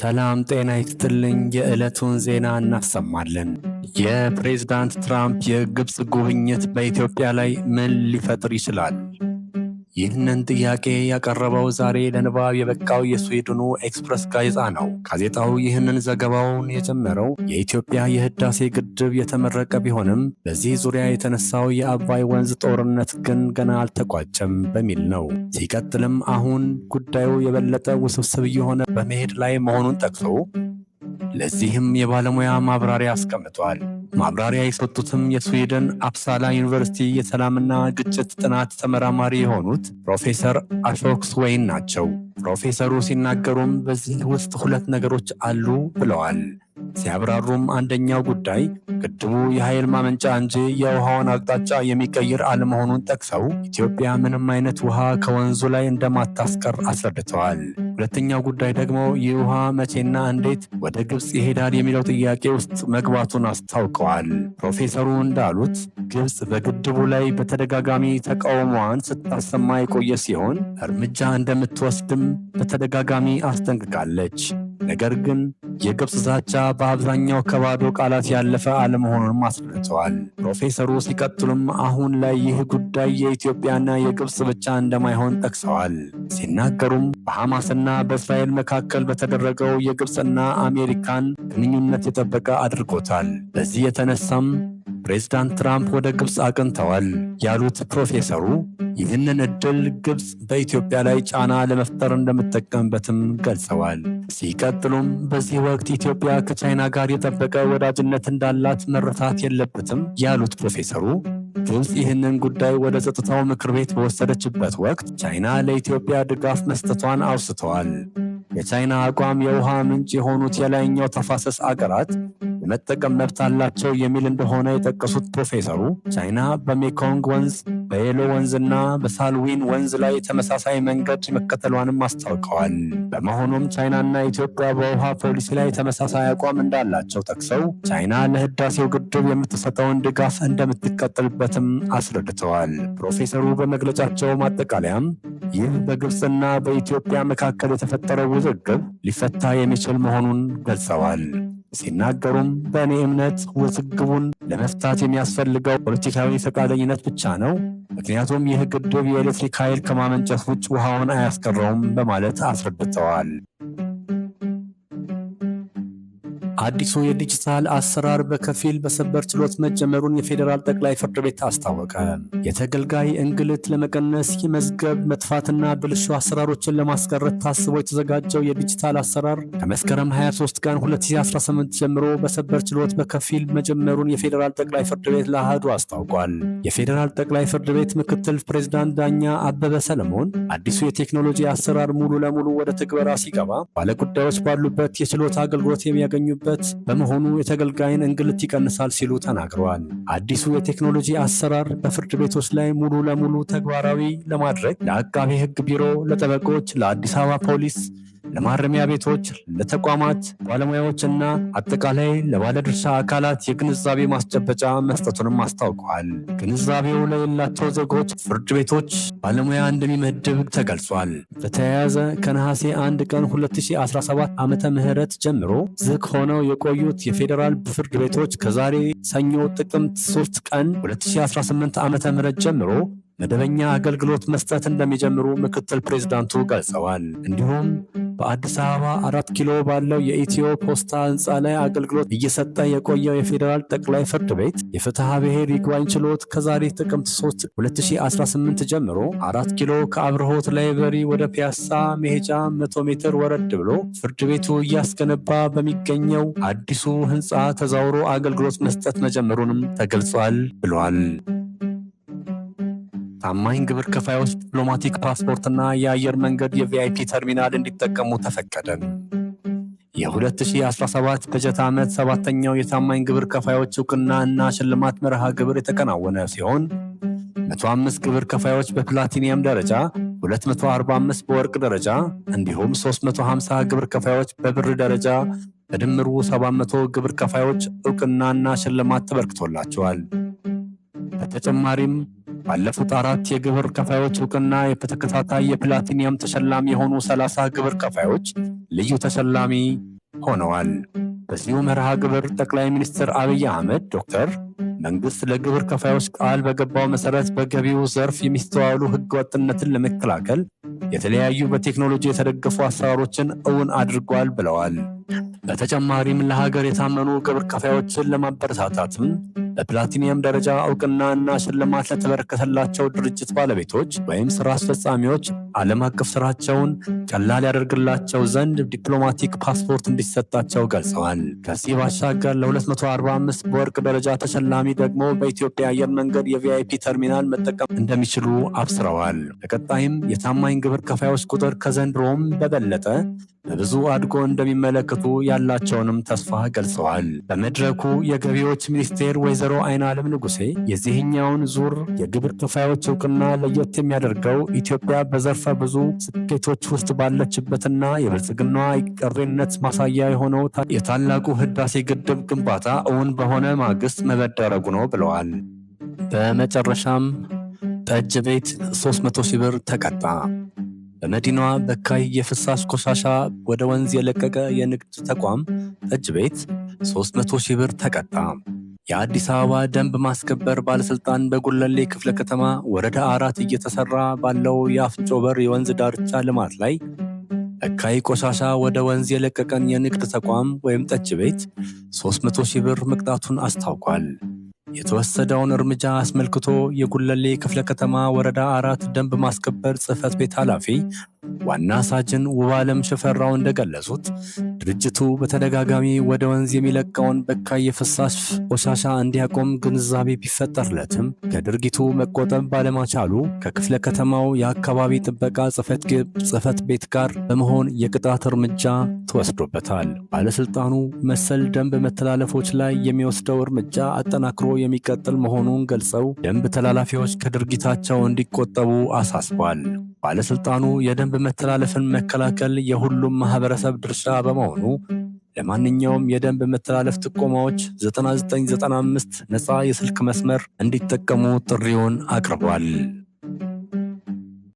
ሰላም ጤና ይስጥልኝ። የዕለቱን ዜና እናሰማለን። የፕሬዝዳንት ትራምፕ የግብፅ ጉብኝት በኢትዮጵያ ላይ ምን ሊፈጥር ይችላል? ይህንን ጥያቄ ያቀረበው ዛሬ ለንባብ የበቃው የስዊድኑ ኤክስፕረስ ጋዜጣ ነው። ጋዜጣው ይህንን ዘገባውን የጀመረው የኢትዮጵያ የህዳሴ ግድብ የተመረቀ ቢሆንም በዚህ ዙሪያ የተነሳው የአባይ ወንዝ ጦርነት ግን ገና አልተቋጨም በሚል ነው። ሲቀጥልም አሁን ጉዳዩ የበለጠ ውስብስብ እየሆነ በመሄድ ላይ መሆኑን ጠቅሶ ለዚህም የባለሙያ ማብራሪያ አስቀምጧል። ማብራሪያ የሰጡትም የስዊድን አፕሳላ ዩኒቨርሲቲ የሰላምና ግጭት ጥናት ተመራማሪ የሆኑት ፕሮፌሰር አሾክ ስዌይን ናቸው። ፕሮፌሰሩ ሲናገሩም በዚህ ውስጥ ሁለት ነገሮች አሉ ብለዋል። ሲያብራሩም አንደኛው ጉዳይ ግድቡ የኃይል ማመንጫ እንጂ የውሃውን አቅጣጫ የሚቀይር አለመሆኑን ጠቅሰው ኢትዮጵያ ምንም አይነት ውሃ ከወንዙ ላይ እንደማታስቀር አስረድተዋል። ሁለተኛው ጉዳይ ደግሞ ይህ ውሃ መቼና እንዴት ወደ ግብፅ ይሄዳል የሚለው ጥያቄ ውስጥ መግባቱን አስታውቀዋል። ፕሮፌሰሩ እንዳሉት ግብፅ በግድቡ ላይ በተደጋጋሚ ተቃውሟን ስታሰማ የቆየ ሲሆን እርምጃ እንደምትወስድም በተደጋጋሚ አስጠንቅቃለች። ነገር ግን የግብፅ ዛቻ በአብዛኛው ከባዶ ቃላት ያለፈ አለመሆኑንም አስረድተዋል። ፕሮፌሰሩ ሲቀጥሉም አሁን ላይ ይህ ጉዳይ የኢትዮጵያና የግብፅ ብቻ እንደማይሆን ጠቅሰዋል። ሲናገሩም በሐማስና በእስራኤል መካከል በተደረገው የግብፅና አሜሪካን ግንኙነት የጠበቀ አድርጎታል። በዚህ የተነሳም ፕሬዝዳንት ትራምፕ ወደ ግብፅ አቅንተዋል ያሉት ፕሮፌሰሩ ይህንን ዕድል ግብፅ በኢትዮጵያ ላይ ጫና ለመፍጠር እንደምትጠቀምበትም ገልጸዋል። ሲቀጥሉም በዚህ ወቅት ኢትዮጵያ ከቻይና ጋር የጠበቀ ወዳጅነት እንዳላት መረሳት የለበትም ያሉት ፕሮፌሰሩ ግብፅ ይህንን ጉዳይ ወደ ጸጥታው ምክር ቤት በወሰደችበት ወቅት ቻይና ለኢትዮጵያ ድጋፍ መስጠቷን አውስተዋል። የቻይና አቋም የውሃ ምንጭ የሆኑት የላይኛው ተፋሰስ አገራት የመጠቀም መብት አላቸው የሚል እንደሆነ የጠቀሱት ፕሮፌሰሩ ቻይና በሜኮንግ ወንዝ፣ በየሎ ወንዝና በሳልዊን ወንዝ ላይ ተመሳሳይ መንገድ መከተሏንም አስታውቀዋል። በመሆኑም ቻይናና ኢትዮጵያ በውሃ ፖሊሲ ላይ ተመሳሳይ አቋም እንዳላቸው ጠቅሰው ቻይና ለህዳሴው ግድብ የምትሰጠውን ድጋፍ እንደምትቀጥልበትም አስረድተዋል። ፕሮፌሰሩ በመግለጫቸው ማጠቃለያም ይህ በግብፅና በኢትዮጵያ መካከል የተፈጠረው ውዝግብ ሊፈታ የሚችል መሆኑን ገልጸዋል። ሲናገሩም በእኔ እምነት ውዝግቡን ለመፍታት የሚያስፈልገው ፖለቲካዊ ፈቃደኝነት ብቻ ነው። ምክንያቱም ይህ ግድብ የኤሌክትሪክ ኃይል ከማመንጨት ውጭ ውሃውን አያስቀረውም በማለት አስረድተዋል። አዲሱ የዲጂታል አሰራር በከፊል በሰበር ችሎት መጀመሩን የፌዴራል ጠቅላይ ፍርድ ቤት አስታወቀ። የተገልጋይ እንግልት ለመቀነስ የመዝገብ መጥፋትና ብልሹ አሰራሮችን ለማስቀረት ታስቦ የተዘጋጀው የዲጂታል አሰራር ከመስከረም 23 ቀን 2018 ጀምሮ በሰበር ችሎት በከፊል መጀመሩን የፌዴራል ጠቅላይ ፍርድ ቤት ለአሃዱ አስታውቋል። የፌዴራል ጠቅላይ ፍርድ ቤት ምክትል ፕሬዝዳንት ዳኛ አበበ ሰለሞን አዲሱ የቴክኖሎጂ አሰራር ሙሉ ለሙሉ ወደ ትግበራ ሲገባ ባለጉዳዮች ባሉበት የችሎት አገልግሎት የሚያገኙበት በመሆኑ የተገልጋይን እንግልት ይቀንሳል ሲሉ ተናግረዋል። አዲሱ የቴክኖሎጂ አሰራር በፍርድ ቤቶች ላይ ሙሉ ለሙሉ ተግባራዊ ለማድረግ ለአቃቤ ሕግ ቢሮ፣ ለጠበቆች፣ ለአዲስ አበባ ፖሊስ፣ ለማረሚያ ቤቶች፣ ለተቋማት ባለሙያዎችና አጠቃላይ ለባለድርሻ አካላት የግንዛቤ ማስጨበጫ መስጠቱንም አስታውቀዋል። ግንዛቤው ለሌላቸው ዜጎች ፍርድ ቤቶች ባለሙያ እንደሚመድብ ተገልጿል። በተያያዘ ከነሐሴ 1 ቀን 2017 ዓመተ ምህረት ጀምሮ ዝግ ሆነው የቆዩት የፌዴራል ፍርድ ቤቶች ከዛሬ ሰኞ ጥቅምት 3 ቀን 2018 ዓመተ ምህረት ጀምሮ መደበኛ አገልግሎት መስጠት እንደሚጀምሩ ምክትል ፕሬዝዳንቱ ገልጸዋል። እንዲሁም በአዲስ አበባ 4 ኪሎ ባለው የኢትዮ ፖስታ ህንፃ ላይ አገልግሎት እየሰጠ የቆየው የፌዴራል ጠቅላይ ፍርድ ቤት የፍትሐ ብሔር ይግባኝ ችሎት ከዛሬ ጥቅምት 3 2018 ጀምሮ 4 ኪሎ ከአብርሆት ላይብረሪ ወደ ፒያሳ መሄጃ 100 ሜትር ወረድ ብሎ ፍርድ ቤቱ እያስገነባ በሚገኘው አዲሱ ህንፃ ተዛውሮ አገልግሎት መስጠት መጀመሩንም ተገልጿል ብሏል። ታማኝ ግብር ከፋዮች ዲፕሎማቲክ ፓስፖርትና የአየር መንገድ የቪአይፒ ተርሚናል እንዲጠቀሙ ተፈቀደ። የ2017 በጀት ዓመት 7ኛው የታማኝ ግብር ከፋዮች ዕውቅና እና ሽልማት መርሃ ግብር የተከናወነ ሲሆን 105 ግብር ከፋዮች በፕላቲኒየም ደረጃ፣ 245 በወርቅ ደረጃ እንዲሁም 350 ግብር ከፋዮች በብር ደረጃ በድምሩ 700 ግብር ከፋዮች ዕውቅናና ሽልማት ተበርክቶላቸዋል። በተጨማሪም ባለፉት 4 የግብር ከፋዮች ዕውቅና በተከታታይ የፕላቲኒየም ተሸላሚ የሆኑ 30 ግብር ከፋዮች ልዩ ተሸላሚ ሆነዋል። በዚሁ መርሃ ግብር ጠቅላይ ሚኒስትር አብይ አህመድ መንግስት ለግብር ከፋዮች ቃል በገባው መሰረት በገቢው ዘርፍ የሚስተዋሉ ህገወጥነትን ለመከላከል የተለያዩ በቴክኖሎጂ የተደገፉ አሰራሮችን እውን አድርጓል ብለዋል። በተጨማሪም ለሀገር የታመኑ ግብር ከፋዮችን ለማበረታታትም በፕላቲኒየም ደረጃ እውቅናና ሽልማት ለተበረከተላቸው ድርጅት ባለቤቶች ወይም ስራ አስፈጻሚዎች ዓለም አቀፍ ስራቸውን ቀላል ያደርግላቸው ዘንድ ዲፕሎማቲክ ፓስፖርት እንዲሰጣቸው ገልጸዋል። ከዚህ ባሻገር ለ245 በወርቅ ደረጃ ተሸላሚ ደግሞ በኢትዮጵያ አየር መንገድ የቪአይፒ ተርሚናል መጠቀም እንደሚችሉ አብስረዋል። በቀጣይም የታማኝ ግብር ከፋዮች ቁጥር ከዘንድሮም በበለጠ በብዙ አድጎ እንደሚመለከቱ ያላቸውንም ተስፋ ገልጸዋል። በመድረኩ የገቢዎች ሚኒስቴር ወይዘሮ አይናለም ንጉሴ የዚህኛውን ዙር የግብር ከፋዮች እውቅና ለየት የሚያደርገው ኢትዮጵያ በዘርፈ ብዙ ስኬቶች ውስጥ ባለችበትና የብልጽግናዋ ቀሬነት ማሳያ የሆነው የታላቁ ህዳሴ ግድብ ግንባታ እውን በሆነ ማግስት መበደረጉ ነው ብለዋል። በመጨረሻም ጠጅ ቤት 300 ሺህ ብር ተቀጣ። በመዲናዋ በካይ የፍሳሽ ቆሻሻ ወደ ወንዝ የለቀቀ የንግድ ተቋም ጠጅ ቤት 300 ሺህ ብር ተቀጣ። የአዲስ አበባ ደንብ ማስከበር ባለስልጣን በጉለሌ ክፍለ ከተማ ወረዳ 4 እየተሰራ ባለው የአፍንጮ በር የወንዝ ዳርቻ ልማት ላይ በካይ ቆሻሻ ወደ ወንዝ የለቀቀን የንግድ ተቋም ወይም ጠጅ ቤት 300 ሺህ ብር መቅጣቱን አስታውቋል። የተወሰደውን እርምጃ አስመልክቶ የጉለሌ ክፍለ ከተማ ወረዳ 4 ደንብ ማስከበር ጽሕፈት ቤት ኃላፊ ዋና ሳጅን ውባለም ሽፈራው እንደገለጹት ድርጅቱ በተደጋጋሚ ወደ ወንዝ የሚለቀውን በካይ የፍሳሽ ቆሻሻ እንዲያቆም ግንዛቤ ቢፈጠርለትም ከድርጊቱ መቆጠብ ባለመቻሉ ከክፍለ ከተማው የአካባቢ ጥበቃ ጽሕፈት ቤት ጋር በመሆን የቅጣት እርምጃ ተወስዶበታል። ባለስልጣኑ መሰል ደንብ መተላለፎች ላይ የሚወስደው እርምጃ አጠናክሮ የሚቀጥል መሆኑን ገልጸው ደንብ ተላላፊዎች ከድርጊታቸው እንዲቆጠቡ አሳስቧል። ባለስልጣኑ የደንብ መተላለፍን መከላከል የሁሉም ማህበረሰብ ድርሻ በመሆኑ ለማንኛውም የደንብ መተላለፍ ጥቆማዎች 9995 ነፃ የስልክ መስመር እንዲጠቀሙ ጥሪውን አቅርቧል።